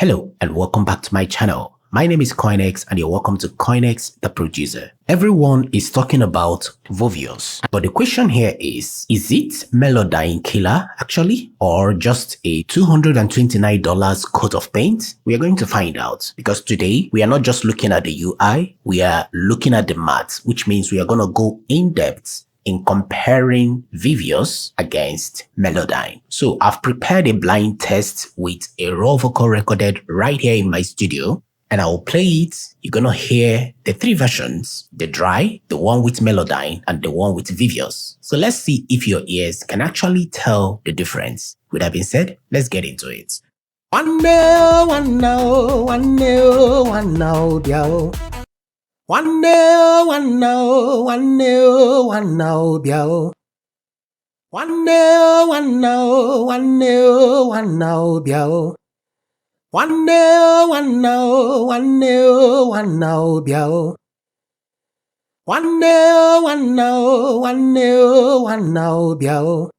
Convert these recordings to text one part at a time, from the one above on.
Hello and welcome back to my channel. My name is CoinX and you're welcome to CoinxDaProducer. Everyone is talking about Vovious, but the question here is it Melodyne killer actually or just a $229 coat of paint? We are going to find out because today we are not just looking at the UI, we are looking at the maths, which means we are going to go in depth in comparing Vivious against Melodyne. So I've prepared a blind test with a raw vocal recorded right here in my studio, and I will play it. You're gonna hear the three versions: the dry, the one with Melodyne, and the one with Vivious. So let's see if your ears can actually tell the difference. With that being said, let's get into it. One no, one no, one no, one no, yo. One no, one no, one no, one no, yo. One no, one no, one no, one no, yo. One no, one no, one no, one no, yo. One no, one no, one no, one no, yo.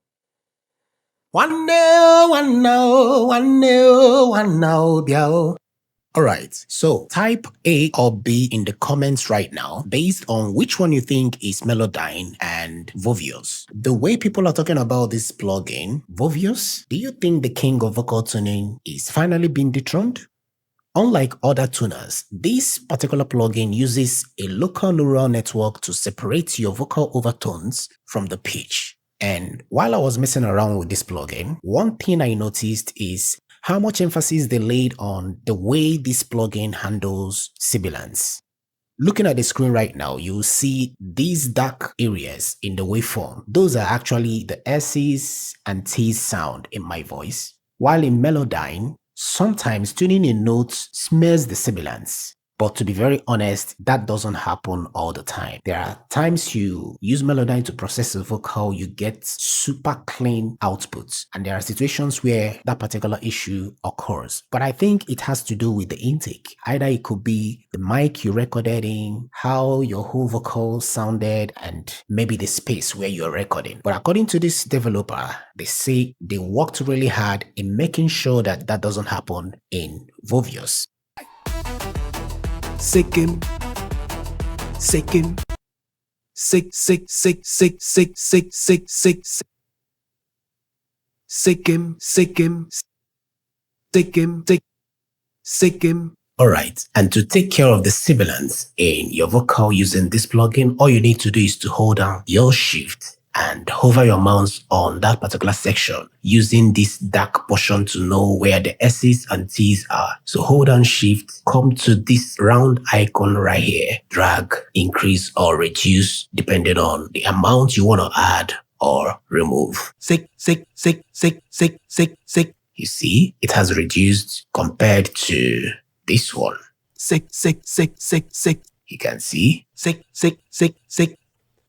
One no, one no, one no, one no, yo. Alright, so type A or B in the comments right now based on which one you think is Melodyne and Vovious. The way people are talking about this plugin, Vovious, do you think the king of vocal tuning is finally being dethroned? Unlike other tuners, this particular plugin uses a local neural network to separate your vocal overtones from the pitch. And while I was messing around with this plugin, one thing I noticed is how much emphasis they laid on the way this plugin handles Sibilance. Looking at the screen right now, you'll see these dark areas in the waveform. Those are actually the S's and T's sound in my voice. While in Melodyne, sometimes tuning in notes smears the Sibilance. But to be very honest, that doesn't happen all the time. There are times you use Melodyne to process a vocal, you get super clean outputs. And there are situations where that particular issue occurs. But I think it has to do with the intake. Either it could be the mic you recorded in, how your whole vocal sounded, and maybe the space where you're recording. But according to this developer, they say they worked really hard in making sure that that doesn't happen in Vovious. Sick him, sick him, sick, sick, sick, sick, sick, sick, sick, sick, sick him, sick him, sick him, sick him. Alright, and to take care of the sibilance in your vocal using this plugin, all you need to do is to hold down your shift and hover your mouse on that particular section using this dark portion to know where the S's and T's are. So hold down shift, come to this round icon right here, drag, increase or reduce depending on the amount you want to add or remove. Sick, sick, sick, sick, sick, sick, sick. You see, it has reduced compared to this one. Sick, sick, sick, sick, sick. You can see. Sick, sick, sick, sick.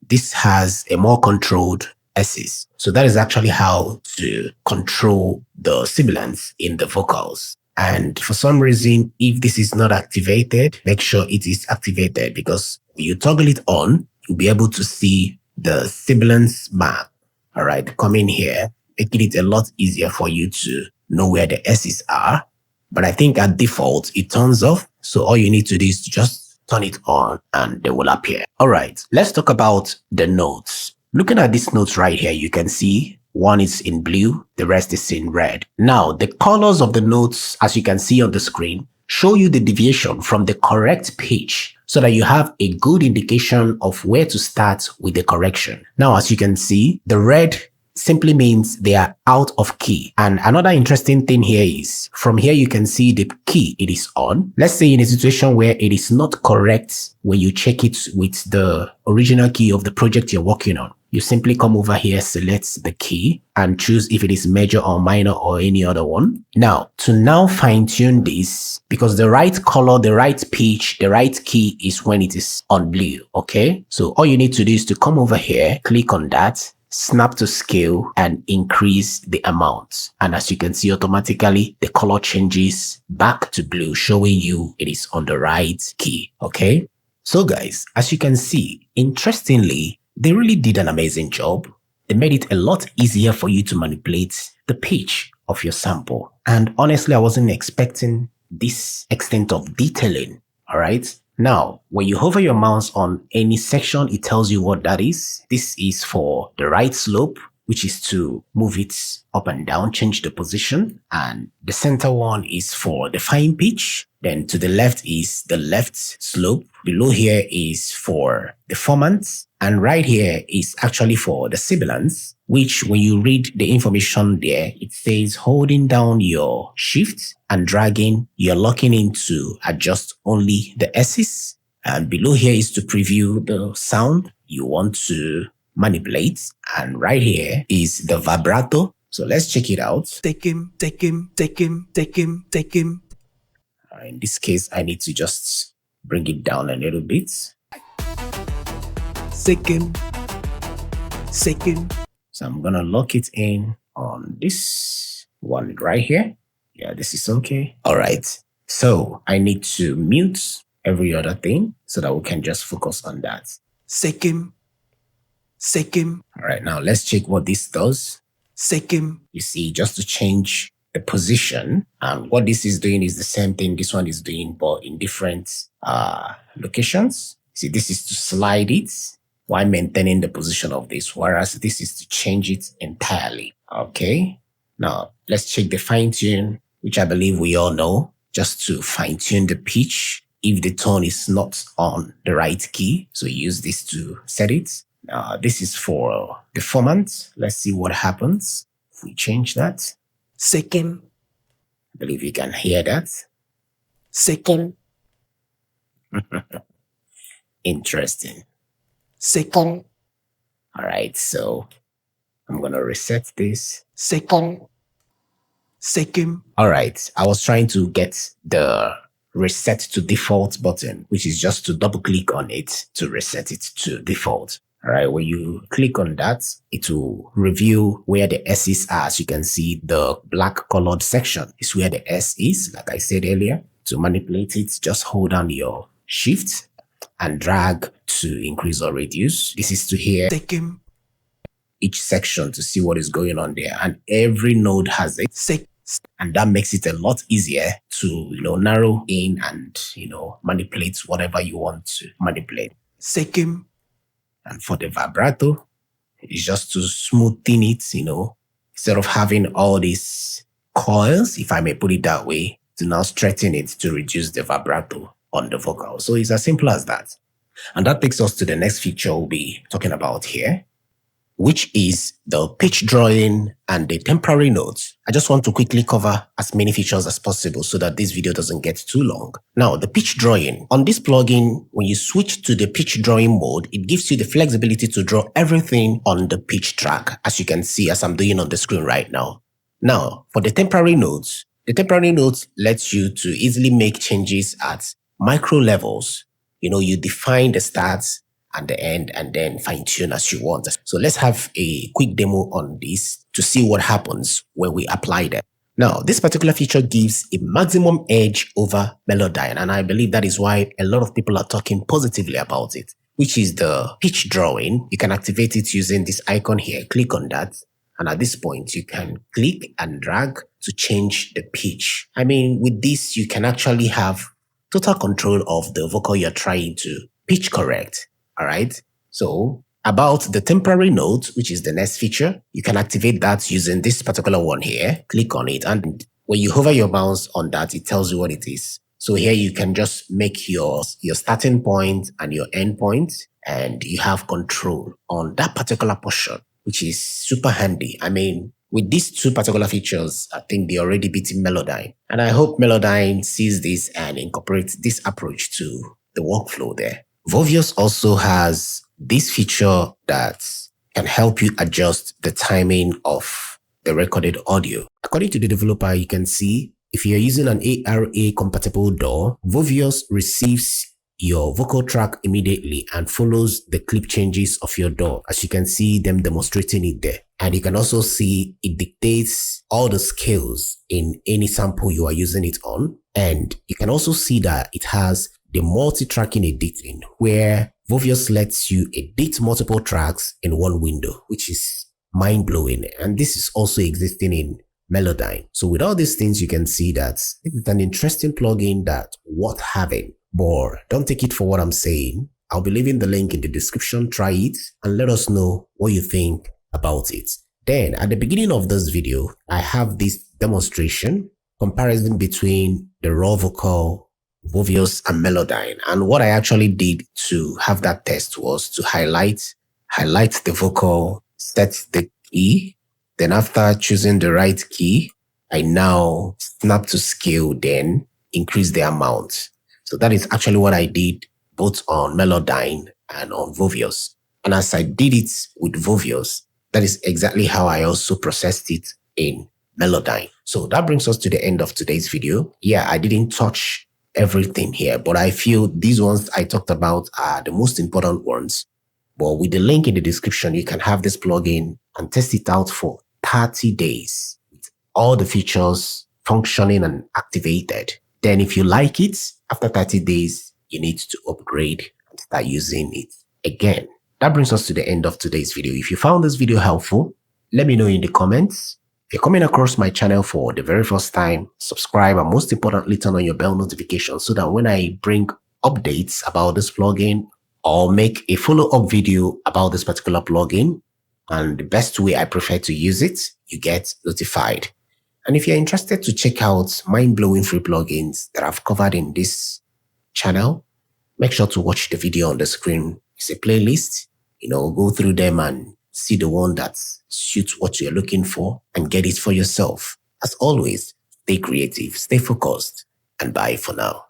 This has a more controlled S's. So that is actually how to control the sibilance in the vocals. And for some reason, if this is not activated, make sure it is activated because when you toggle it on, you'll be able to see the sibilance map. All right, come in here, making it a lot easier for you to know where the S's are. But I think at default, it turns off. So all you need to do is just turn it on and they will appear. All right, let's talk about the notes. Looking at these notes right here, you can see one is in blue, the rest is in red. Now, the colors of the notes, as you can see on the screen, show you the deviation from the correct pitch so that you have a good indication of where to start with the correction. Now, as you can see, the red simply means they are out of key. And another interesting thing here is from here you can see the key it is on. Let's say in a situation where it is not correct when you check it with the original key of the project you're working on. You simply come over here, select the key and choose if it is major or minor or any other one. Now, to fine tune this, because the right color, the right pitch, the right key is when it is on blue, okay? So all you need to do is to come over here, click on that, snap to scale and increase the amount. And as you can see, automatically the color changes back to blue, showing you it is on the right key. Okay. So guys, as you can see, interestingly, they really did an amazing job. They made it a lot easier for you to manipulate the pitch of your sample. And honestly, I wasn't expecting this extent of detailing. All right. Now, when you hover your mouse on any section, it tells you what that is. This is for the right slope, which is to move it up and down, change the position. And the center one is for the fine pitch. Then to the left is the left slope. Below here is for the formant. And right here is actually for the sibilance, which when you read the information there, it says holding down your shift and dragging, you're locking in to adjust only the S's. And below here is to preview the sound you want to manipulate. And right here is the vibrato. So let's check it out. Take him, take him, take him, take him, take him. In this case, I need to just bring it down a little bit. Sick him, sick him. So I'm gonna lock it in on this one right here. Yeah, this is okay. All right. So I need to mute every other thing so that we can just focus on that. Sick him, sick him. All right, now let's check what this does. Sick him. You see, just to change the position, and what this is doing is the same thing this one is doing, but in different locations. See, this is to slide it while maintaining the position of this, whereas this is to change it entirely. Okay, now let's check the fine tune, which I believe we all know, just to fine tune the pitch if the tone is not on the right key. So use this to set it. Now this is for the formant. Let's see what happens if we change that. Sick him, I believe you can hear that. sick him, Interesting. sick him, All right, so I'm gonna reset this. sick him, sick him. All right, I was trying to get the reset to default button, which is just to double click on it to reset it to default. All right, when you click on that, it will reveal where the S's are. As you can see, the black colored section is where the S is. Like I said earlier, to manipulate it, just hold down your shift and drag to increase or reduce. This is to hear Sick him, each section to see what is going on there. And every node has it. sick. And that makes it a lot easier to, narrow in and, manipulate whatever you want to manipulate. Sick him, And for the vibrato, it's just to smoothen it, instead of having all these coils, if I may put it that way, to now straighten it to reduce the vibrato on the vocal. So it's as simple as that. And that takes us to the next feature we'll be talking about here, which is the pitch drawing and the temporary notes. I just want to quickly cover as many features as possible so that this video doesn't get too long. Now, the pitch drawing. On this plugin, when you switch to the pitch drawing mode, it gives you the flexibility to draw everything on the pitch track, as you can see, as I'm doing on the screen right now. Now, for the temporary notes lets you to easily make changes at micro levels. You define the starts and the end and then fine tune as you want. So let's have a quick demo on this to see what happens when we apply that. Now, this particular feature gives a maximum edge over Melodyne, and I believe that is why a lot of people are talking positively about it, which is the pitch drawing. You can activate it using this icon here. Click on that. And at this point, you can click and drag to change the pitch. I mean, with this, you can actually have total control of the vocal you're trying to pitch correct. All right. So about the temporary note, which is the next feature, you can activate that using this particular one here. Click on it. And when you hover your mouse on that, it tells you what it is. So here you can just make your starting point and your end point, and you have control on that particular portion, which is super handy. I mean, with these two particular features, I think they're already beating Melodyne. And I hope Melodyne sees this and incorporates this approach to the workflow there. Vovious also has this feature that can help you adjust the timing of the recorded audio. According to the developer, you can see if you're using an ARA compatible DAW, Vovious receives your vocal track immediately and follows the clip changes of your DAW, as you can see them demonstrating it there. And you can also see it dictates all the scales in any sample you are using it on. And you can also see that it has the multi-tracking editing, where Vovious lets you edit multiple tracks in one window, which is mind-blowing. And this is also existing in Melodyne. So with all these things, you can see that it's an interesting plugin that worth having. But don't take it for what I'm saying. I'll be leaving the link in the description. Try it and let us know what you think about it. Then at the beginning of this video, I have this demonstration comparison between the raw vocal, Vovious and Melodyne. And what I actually did to have that test was to highlight the vocal, set the key. Then after choosing the right key, I now snap to scale, then increase the amount. So that is actually what I did both on Melodyne and on Vovious. And as I did it with Vovious, that is exactly how I also processed it in Melodyne. So that brings us to the end of today's video. Yeah, I didn't touch everything here, but I feel these ones I talked about are the most important ones. But with the link in the description, you can have this plugin and test it out for 30 days with all the features functioning and activated. Then if you like it, after 30 days, you need to upgrade and start using it again. That brings us to the end of today's video. If you found this video helpful, let me know in the comments. If you're coming across my channel for the very first time, subscribe and most importantly, turn on your bell notification so that when I bring updates about this plugin or make a follow-up video about this particular plugin and the best way I prefer to use it, you get notified. And if you're interested to check out mind-blowing free plugins that I've covered in this channel, make sure to watch the video on the screen. It's a playlist. Go through them and see the one that suits what you're looking for and get it for yourself. As always, stay creative, stay focused, and bye for now.